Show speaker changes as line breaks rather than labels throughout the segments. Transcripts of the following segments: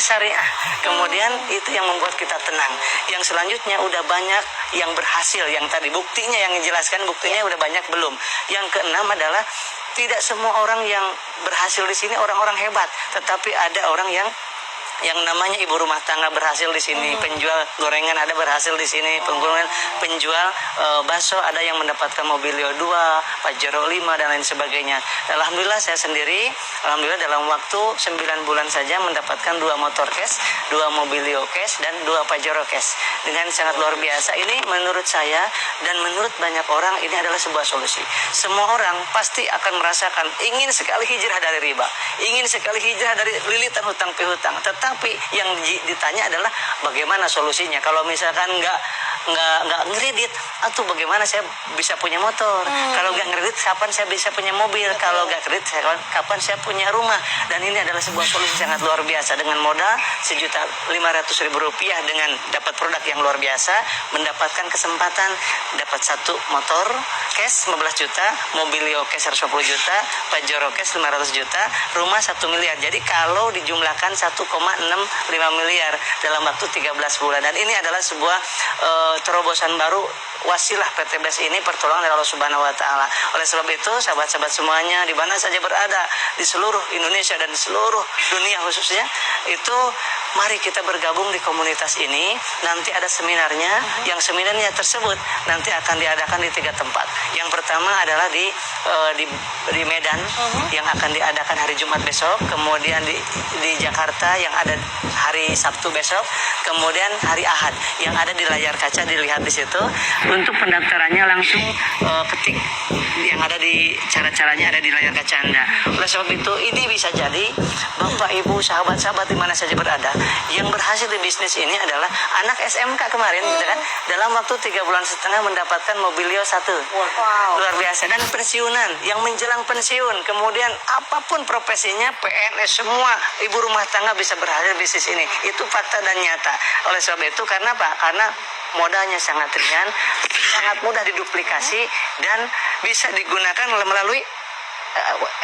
syariah. Kemudian itu yang membuat kita tenang. Yang selanjutnya udah banyak yang berhasil, yang tadi buktinya yang dijelaskan, buktinya udah banyak belum. Yang keenam adalah tidak semua orang yang berhasil di sini orang-orang hebat, tetapi ada orang yang namanya ibu rumah tangga berhasil di sini, penjual gorengan ada berhasil di sini, penjual bakso ada yang mendapatkan Mobilio 2, Pajero 5 dan lain sebagainya. Alhamdulillah saya sendiri, alhamdulillah dalam waktu 9 bulan saja mendapatkan 2 motor cash, 2 Mobilio cash dan 2 Pajero cash. Dengan sangat luar biasa. Ini menurut saya dan menurut banyak orang ini adalah sebuah solusi. Semua orang pasti akan merasakan ingin sekali hijrah dari riba, ingin sekali hijrah dari lilitan hutang pihutang. Tapi yang ditanya adalah bagaimana solusinya. Kalau misalkan nggak ngredit, atau bagaimana saya bisa punya motor? Kalau nggak ngredit, kapan saya bisa punya mobil? Kalau nggak kredit, kapan saya punya rumah? Dan ini adalah sebuah solusi sangat luar biasa. Dengan modal Rp1.500.000 dengan dapat produk yang luar biasa, mendapatkan kesempatan dapat 1 motor cash 15 juta, Mobilio cash 150 juta, Pajero cash 500 juta, rumah 1 miliar. Jadi kalau dijumlahkan 1,65 miliar dalam waktu 13 bulan. Dan ini adalah sebuah terobosan baru wasilah PT BES ini, pertolongan dari Allah Subhanahu wa taala. Oleh sebab itu, sahabat-sahabat semuanya di mana saja berada di seluruh Indonesia dan seluruh dunia khususnya, itu mari kita bergabung di komunitas ini. Nanti ada seminarnya, yang seminarnya tersebut nanti akan diadakan di 3 tempat. Yang pertama adalah di Medan, yang akan diadakan hari Jumat besok, kemudian di Jakarta yang ada hari Sabtu besok, kemudian hari Ahad yang ada di layar kaca, dilihat di situ. Untuk pendaftarannya langsung ketik yang ada di cara-caranya ada di layar kaca Anda. Oleh sebab itu, ini bisa jadi Bapak Ibu sahabat-sahabat di mana saja berada yang berhasil di bisnis ini adalah anak SMK kemarin gitu kan, dalam waktu 3,5 bulan mendapatkan Mobilio 1. Luar biasa. Dan pensiunan yang menjelang pensiun, kemudian apapun profesinya, PNS, semua ibu rumah tangga bisa berhasil di bisnis ini. Itu fakta dan nyata. Oleh sebab itu, karena apa? Karena modalnya sangat ringan, sangat mudah diduplikasi, dan bisa digunakan melalui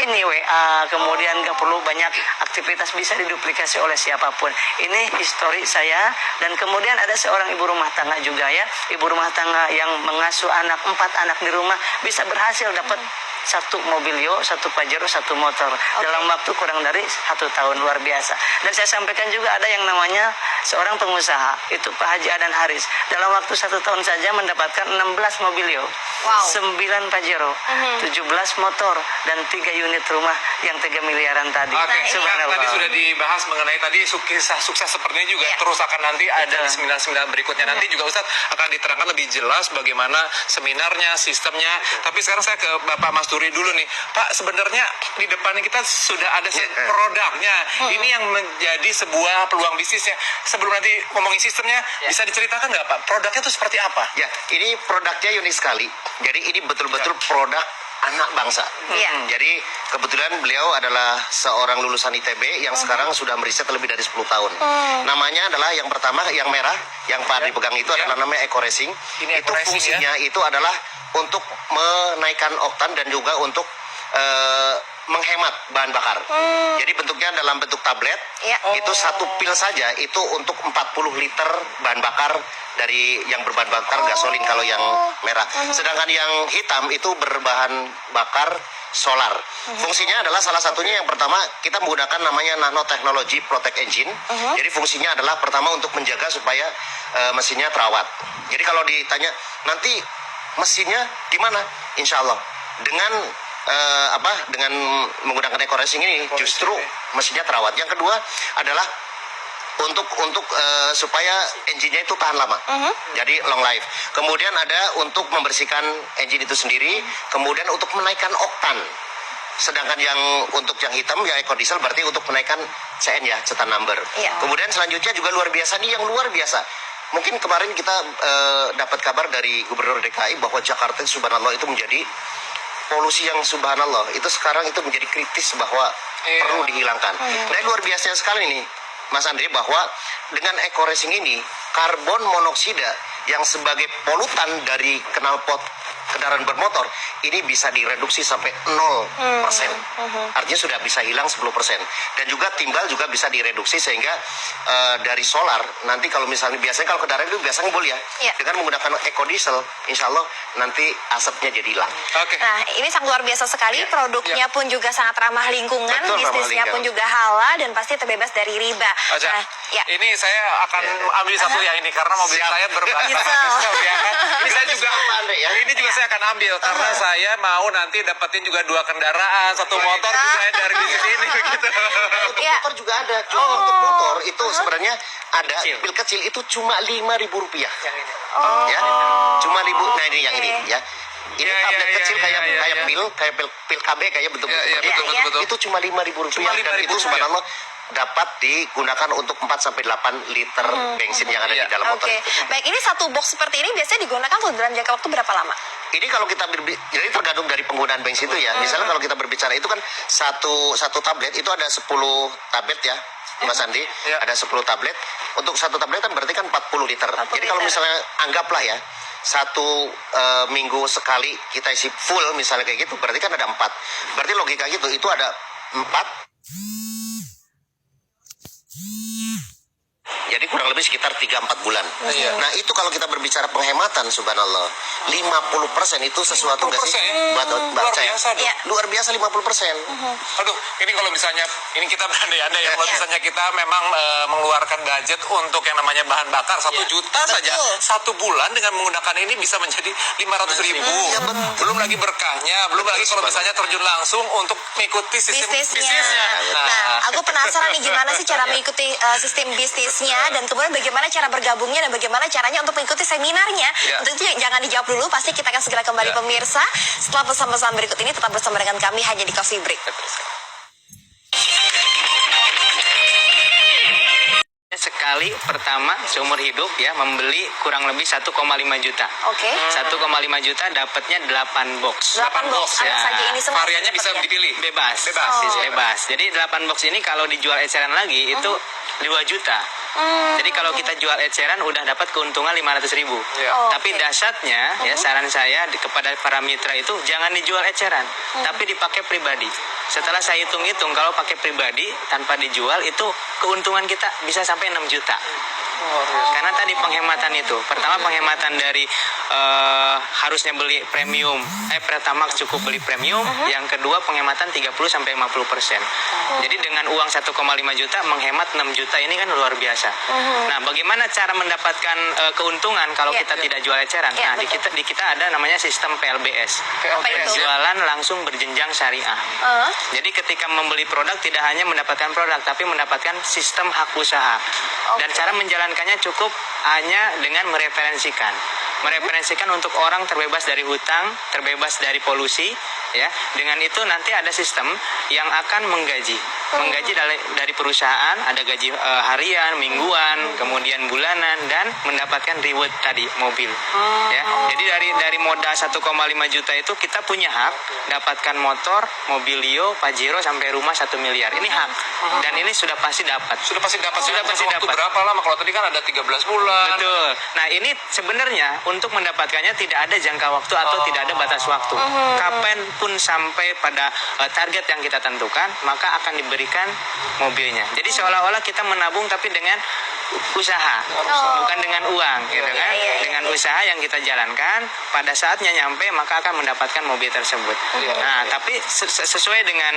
ini WA, kemudian nggak perlu banyak aktivitas, bisa diduplikasi oleh siapapun. Ini histori saya. Dan kemudian ada seorang ibu rumah tangga juga ya, ibu rumah tangga yang mengasuh 4 anak di rumah, bisa berhasil dapat 1 Mobilio, 1 Pajero, 1 motor dalam waktu kurang dari 1 tahun. Luar biasa. Dan saya sampaikan juga ada yang namanya seorang pengusaha, itu Pak Haji Adan Haris, dalam waktu 1 tahun saja mendapatkan 16 Mobilio, 9 Pajero, 17 motor, dan 3 unit rumah yang 3 miliaran tadi.
Tadi sudah dibahas mengenai tadi sukses seperti ini juga terus akan nanti ada di seminar-seminar berikutnya. Nanti juga Ustadz akan diterangkan lebih jelas bagaimana seminarnya, sistemnya. Tapi sekarang saya ke Bapak Mas Turi dulu nih, Pak. Sebenarnya di depannya kita sudah ada produknya. Ini yang menjadi sebuah peluang bisnisnya. Sebelum nanti ngomongin sistemnya, bisa diceritakan nggak Pak, produknya itu seperti apa?
Ya, ini produknya unik sekali. Jadi ini betul-betul produk anak bangsa. Jadi kebetulan beliau adalah seorang lulusan ITB yang sekarang sudah meriset lebih dari 10 tahun. Namanya adalah yang pertama, yang merah, yang Pak dipegang itu adalah namanya Eco Racing. Itu fungsinya itu adalah untuk menaikkan oktan dan juga untuk menghemat bahan bakar. Jadi bentuknya dalam bentuk tablet. Itu 1 pil saja itu untuk 40 liter bahan bakar dari yang berbahan bakar gasolin kalau yang merah. Sedangkan yang hitam itu berbahan bakar solar. Fungsinya adalah salah satunya yang pertama kita menggunakan namanya nanotechnology protect engine. Jadi fungsinya adalah pertama untuk menjaga supaya mesinnya terawat. Jadi kalau ditanya nanti mesinnya gimana? Insya Allah dengan dengan menggunakan Eco Racing ini justru mesinnya terawat. Yang kedua adalah untuk supaya engine-nya itu tahan lama. Jadi long life. Kemudian ada untuk membersihkan engine itu sendiri, kemudian untuk menaikkan oktan. Sedangkan yang untuk yang hitam ya Eco Diesel berarti untuk menaikkan CN ya, cetan number. Kemudian selanjutnya juga luar biasa nih, yang luar biasa. Mungkin kemarin kita dapat kabar dari Gubernur DKI bahwa Jakarta subhanallah itu menjadi polusi yang subhanallah itu sekarang itu menjadi kritis bahwa perlu dihilangkan. Dan luar biasa sekali nih Mas Andri, bahwa dengan Eco Racing ini karbon monoksida yang sebagai polutan dari knalpot kendaraan bermotor ini bisa direduksi sampai 0%. Artinya sudah bisa hilang 10%. Dan juga timbal juga bisa direduksi sehingga dari solar nanti kalau misalnya biasanya kalau kendaraan itu biasanya ngembul ya.
Iya.
Dengan menggunakan ekodiesel, insya Allah nanti asapnya jadi hilang.
Oke.
Nah, ini sangat luar biasa sekali. Produknya pun juga sangat ramah lingkungan,
Betul, ramah
bisnisnya pun
lingkungan.
juga halal dan pasti terbebas dari riba.
Aja.
Nah, ya.
Ini saya akan ambil satu yang ini karena mobil
Siap.
saya berbahan
Diesel.
ya kan. Ini saya juga
Apa Anda ya?
ini juga saya akan ambil karena saya mau nanti dapetin juga 2 kendaraan, 1 motor saya dari bisnis ini begitu.
Untuk
Ya.
motor juga ada. Cuma untuk motor itu sebenarnya ada pil kecil itu cuma Rp5.000. Ya. Cuma nah ini yang ini ya. Ini
Ya,
tablet
ya,
kecil
ya,
kayak
ya,
kayak
ya.
pil KB kayak bentuk
Ya, ya,
seperti
betul,
itu.
betul, betul.
Itu cuma Rp5.000
Cuma
dan
Rp5.000.
itu subhanallah dapat digunakan untuk 4 sampai 8 liter bensin yang ada di
Iya.
dalam motor
Oke,
itu.
baik, ini satu box seperti ini biasanya digunakan untuk dalam jangka waktu berapa lama?
Ini kalau kita jadi tergantung dari penggunaan bensin itu ya. Misalnya kalau kita berbicara itu kan satu tablet itu ada 10 tablet ya. Mas Andi,
Ya.
ada 10 tablet. Untuk satu tablet kan berarti kan 40 liter.
40
Jadi kalau
liter.
misalnya anggaplah ya, satu minggu sekali kita isi full misalnya kayak gitu, berarti kan ada 4. Berarti logika gitu, itu ada 4. Jadi kurang lebih sekitar 3-4 bulan.
Iya.
Nah itu kalau kita berbicara penghematan, subhanallah, 50% itu sesuatu nggak sih?
50%,
Buat
luar
saya.
biasa dong.
Iya.
Luar biasa 50%.
Aduh, ini kalau misalnya ini kita berandai-andai ya, kalau
Iya.
misalnya kita memang mengeluarkan budget untuk yang namanya bahan bakar 1 juta saja
Betul.
1 bulan dengan menggunakan ini bisa menjadi 500.000.
Iya, betul.
Belum lagi berkahnya, belum lagi kalau misalnya terjun langsung untuk mengikuti sistem bisnisnya.
Nah, aku penasaran nih gimana sih cara mengikuti sistem bisnisnya dan kemudian bagaimana cara bergabungnya dan bagaimana caranya untuk mengikuti seminarnya.
Ya.
Untuk itu jangan dijawab dulu, pasti kita akan segera kembali
Ya.
pemirsa. Setelah pesan-pesan berikut ini tetap bersama dengan kami hanya di Coffee Break.
Sekali pertama seumur hidup ya membeli kurang lebih 1,5 juta.
Oke.
1,5 juta dapatnya 8 box.
8 box, apa
ya.
saja ini semua?
Variannya bisa
seperti ya?
dipilih.
Bebas.
Bebas.
Bebas. Jadi 8 box ini kalau dijual eceran lagi itu 2 juta. Jadi kalau kita jual eceran udah dapat keuntungan 500.000.
Ya.
Oh,
Tapi
oke.
dasarnya ya saran saya kepada para mitra itu jangan dijual eceran, tapi dipakai pribadi. Setelah saya hitung-hitung kalau pakai pribadi tanpa dijual itu keuntungan kita bisa sampai 6 juta. Karena tadi penghematan itu, pertama penghematan dari harusnya beli premium, pertama cukup beli premium, yang kedua penghematan 30 sampai 50%. Jadi dengan uang 1,5 juta menghemat 6 juta ini kan luar biasa. Nah, bagaimana cara mendapatkan keuntungan kalau
Ya.
kita tidak jual eceran?
Ya,
Nah, di kita ada namanya sistem PLBS.
Apa itu?
Jualan langsung berjenjang syariah. Jadi ketika membeli produk tidak hanya mendapatkan produk tapi mendapatkan sistem hak usaha. Dan cara menjalankannya cukup hanya dengan mereferensikan. Mereferensikan untuk orang terbebas dari hutang, terbebas dari polusi, ya. Dengan itu nanti ada sistem yang akan menggaji dari perusahaan, ada gaji harian, mingguan, kemudian bulanan dan mendapatkan reward tadi mobil. Ya. Jadi dari modal 1,5 juta itu kita punya hak dapatkan motor, mobilio, Pajero sampai rumah 1 miliar. Ini hak. Dan ini sudah pasti dapat.
Sudah pasti dapat.
Sudah pasti
Waktu
dapat.
berapa lama? Kalau tadi kan ada 13 bulan.
Betul. Nah ini sebenarnya untuk mendapatkannya tidak ada jangka waktu atau tidak ada batas waktu. Kapanpun sampai pada target yang kita tentukan, maka akan diberikan mobilnya. Jadi seolah-olah kita menabung tapi dengan usaha, bukan dengan uang, gitu kan?
Iya.
Dengan usaha yang kita jalankan, pada saatnya nyampe maka akan mendapatkan mobil tersebut. Nah, tapi sesuai dengan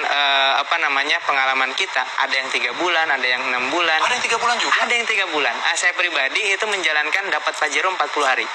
pengalaman kita, ada yang 3 bulan, ada yang 6 bulan.
Ada yang 3 bulan juga.
Ada yang 3 bulan. Saya pribadi itu menjalankan dapat Pajero 40 hari.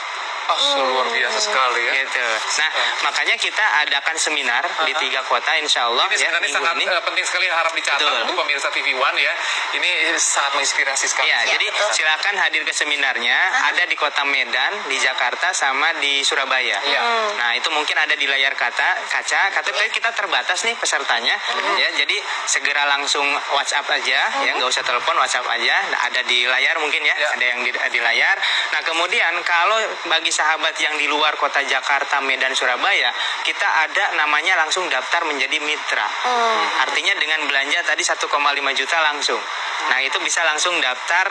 Luar biasa sekali ya.
Gitu. Nah, makanya kita adakan seminar di 3 kota insya Allah.
Ini
ya,
sebenarnya
minggu
sangat
ini.
penting sekali, harap dicatat
Betul.
untuk pemirsa TV One ya. Ini sangat menginspirasi sekali.
Ya, jadi
betul.
silakan hadir ke seminarnya. Ada di Kota Medan, di Jakarta, sama di Surabaya.
Iya.
Nah, itu mungkin ada di layar kaca. Tapi kita terbatas nih pesertanya. Ya, jadi segera langsung WhatsApp aja, ya nggak usah telepon, WhatsApp aja. Nah, ada di layar mungkin ya,
Ya.
ada yang di layar. Nah, kemudian kalau bagi
sahabat yang di luar kota Jakarta, Medan, Surabaya, kita ada namanya langsung daftar menjadi mitra. Artinya dengan belanja tadi 1,5 juta langsung. Nah, itu bisa langsung daftar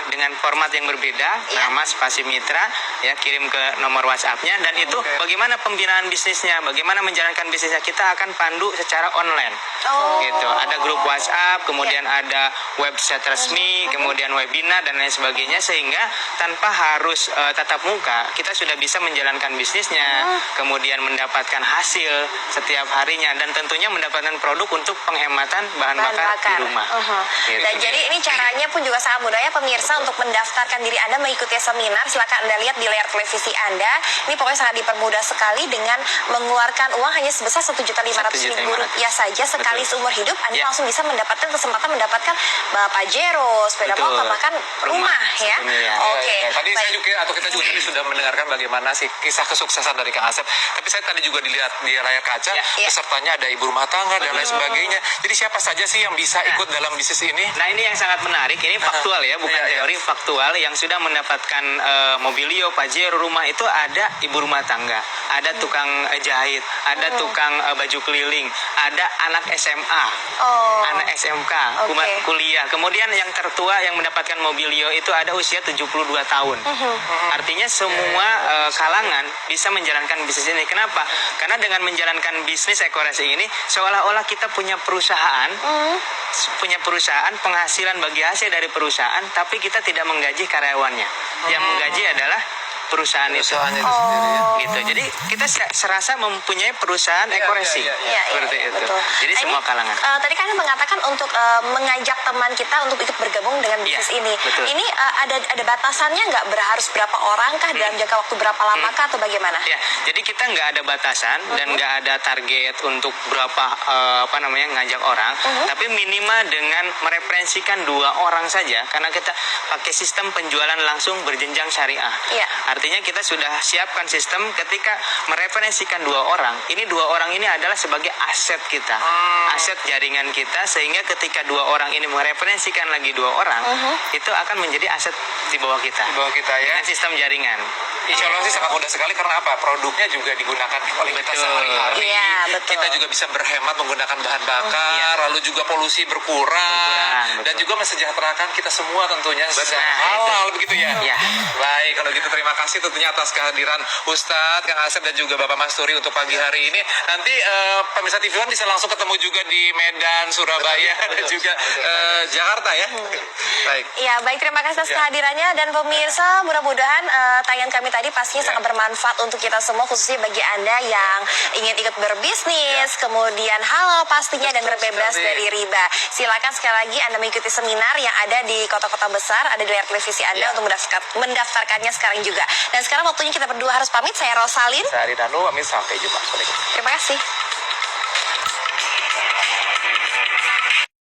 dengan format yang berbeda, nama spasi mitra, ya, kirim ke nomor WhatsApp-nya, dan itu bagaimana pembinaan bisnisnya, bagaimana menjalankan bisnisnya, kita akan pandu secara online. Gitu. Ada grup WhatsApp, kemudian ada website resmi, kemudian webinar dan lain sebagainya, sehingga tanpa harus tatap muka, kita sudah bisa menjalankan bisnisnya, kemudian mendapatkan hasil setiap harinya, dan tentunya mendapatkan produk untuk penghematan bahan bakar di rumah. Gitu.
Dan jadi ini caranya pun juga sangat mudah ya pemirsa untuk mendaftarkan diri Anda mengikuti seminar. Silakan Anda lihat di layar televisi Anda. Ini pokoknya sangat dipermudah sekali dengan mengeluarkan uang hanya sebesar Rp1.500.000 saja sekali seumur hidup. Anda langsung bisa mendapatkan kesempatan mendapatkan Pajero, sepeda motor, bahkan rumah ya. Oke.
Tadi saya juga atau kita juga tadi sudah mendengarkan bagaimana sih kisah kesuksesan dari Kang Asep. Tapi saya tadi juga dilihat di layar kaca pesertanya ada ibu rumah tangga dan lain sebagainya. Jadi siapa saja sih yang bisa ikut dalam bisnis ini?
Nah, ini yang sangat menarik, ini faktual ya, bukan teori, faktual. Yang sudah mendapatkan Mobilio, Pajero, rumah itu ada ibu rumah tangga, ada tukang jahit, ada tukang baju keliling, ada anak SMA, anak SMK, kuliah. Kemudian yang tertua yang mendapatkan Mobilio itu ada usia 72 tahun. Artinya semua kalangan bisa menjalankan bisnis ini. Kenapa? Karena dengan menjalankan bisnis Ekorasi ini seolah-olah kita punya perusahaan, penghasilan bagi hasil dari perusahaan, tapi kita tidak menggaji karyawannya. Yang menggaji adalah perusahaan itu sendiri, ya. Gitu. Jadi kita serasa mempunyai perusahaan Ekorasi. Seperti itu.
Betul.
Jadi semua kalangan.
Tadi kan mengatakan untuk mengajak teman kita untuk ikut bergabung dengan bisnis ini.
Betul.
Ini ada batasannya nggak? Harus berapa orang kah dalam jangka waktu berapa lama kah atau bagaimana?
Ya, jadi kita nggak ada batasan dan nggak ada target untuk berapa ngajak orang, tapi minimal dengan mereferensikan 2 orang saja, karena kita pakai sistem penjualan langsung berjenjang syariah. Artinya kita sudah siapkan sistem ketika mereferensikan 2 orang, ini 2 orang ini adalah sebagai aset kita, aset jaringan kita, sehingga ketika 2 orang ini mereferensikan lagi 2 orang, itu akan menjadi aset di bawah kita.
Di bawah kita ya.
Dengan sistem jaringan.
Insya Allah sih sangat mudah sekali, karena apa? Produknya juga digunakan oleh kita sehari-hari. Kita juga bisa berhemat menggunakan bahan bakar, lalu juga polusi berkurang, dan juga mensejahterakan kita semua tentunya secara halal begitu ya. Baik, kalau gitu terima kasih tentunya atas kehadiran Ustadz, Kang Asep dan juga Bapak Masturi untuk pagi hari ini. Nanti pemirsa TV One bisa langsung ketemu juga di Medan, Surabaya dan juga Jakarta ya. Baik.
Ya, baik, terima kasih atas kehadirannya, dan pemirsa mudah-mudahan tayangan kami tadi pastinya sangat bermanfaat untuk kita semua, khususnya bagi Anda yang ingin ikut berbisnis, kemudian halal pastinya dan terbebas dari riba. Silakan sekali lagi Anda mengikuti seminar yang ada di kota-kota besar, ada di layar televisi Anda untuk mendaftarkannya sekarang juga. Dan sekarang waktunya kita berdua harus pamit. Saya Rosalin.
Saya Aridanu, pamit, sampai jumpa.
Terima kasih.